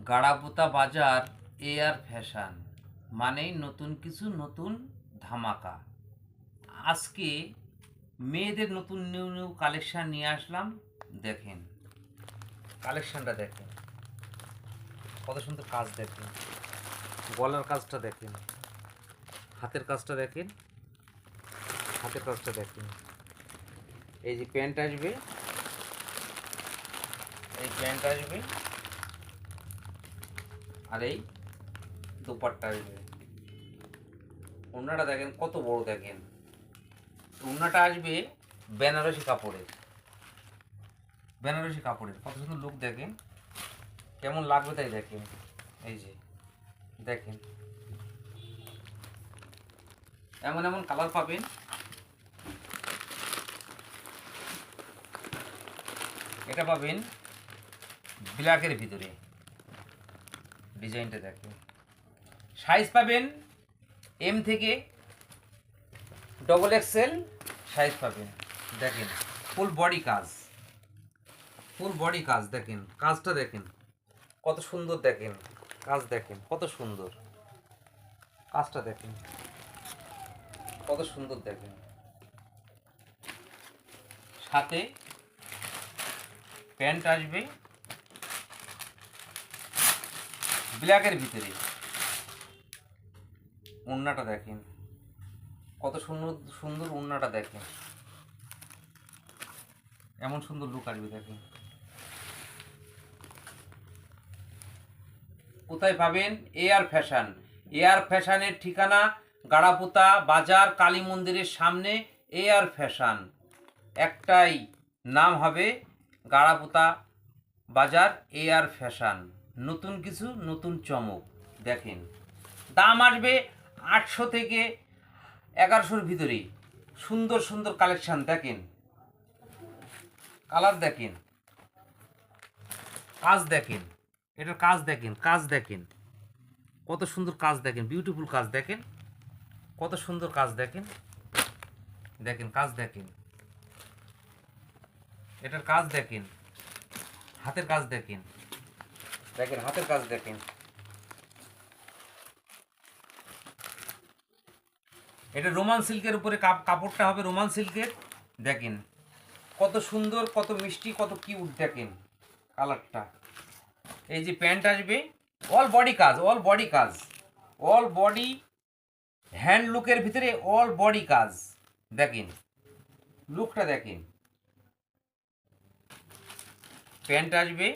গাড়াপোতা বাজার air fashion মানেই নতুন কিছু, নতুন ধামাকা। আজকে মেয়েদের নতুন নিউ নিউ কালেকশান নিয়ে আসলাম। দেখেন কালেকশানটা, দেখেন কত সুন্দর কাজ, দেখেন গলার কাজটা, দেখেন হাতের কাজটা, দেখেন হাতের কাজটা, দেখেন এই যে প্যান্ট আসবে, এই প্যান্ট আসবে আর এই দোপাট্টা আসবে। ওড়নাটা দেখেন কত বড়, দেখেন ওড়নাটা আসবে বেনারসি কাপড়ের, বেনারসি কাপড়ের কত সুন্দর লুক, দেখেন কেমন লাগবে তাই দেখেন। এই যে দেখেন এমন এমন কালার পাবেন, এটা পাবেন ব্ল্যাকের ভিতরে, ডিজাইনটা দেখেন। সাইজ পাবেন এম থেকে XXL সাইজ পাবেন। দেখেন ফুল বডি কাজ, ফুল বডি কাজ, দেখেন কাজটা দেখেন কত সুন্দর, দেখেন কাজ দেখেন কত সুন্দর, কাজটা দেখেন কত সুন্দর, দেখেন সাথে প্যান্ট আসবে ব্ল্যাকের ভিতরে। ওড়নাটা দেখেন কত সুন্দর সুন্দর, ওড়নাটা দেখেন এমন সুন্দর লুক আসবে। দেখেন কোথায় পাবেন? Air fashion. এয়ার ফ্যাশনের ঠিকানা গাড়াপোতা বাজার, কালী মন্দিরের সামনে। এয়ার ফ্যাশন একটাই নাম হবে, গাড়াপোতা বাজার এয়ার ফ্যাশন। নতুন কিছু, নতুন চমক। দেখেন দাম আসবে 800 থেকে 1100-র ভিতরে। সুন্দর সুন্দর কালেকশান, দেখেন কালার দেখেন, কাজ দেখেন, এটার কাজ দেখেন, কাজ দেখেন কত সুন্দর কাজ, দেখেন বিউটিফুল কাজ, দেখেন কত সুন্দর কাজ, দেখেন দেখেন কাজ দেখেন, এটার কাজ দেখেন, হাতের কাজ দেখেন, দেখেন হাতের কাজ দেখেন। এটা রোমান সিল্কের উপরে কাপড়টা হবে রোমান সিল্কের। দেখেন কত সুন্দর, কত মিষ্টি, কত কিউট, দেখেন কালারটা। এই যে প্যান্ট আসবে অল বডি কাজ, অল বডি কাজ, অল বডি হ্যান্ড লুকের ভিতরে অল বডি কাজ। দেখেন লুকটা দেখেন। প্যান্ট আসবে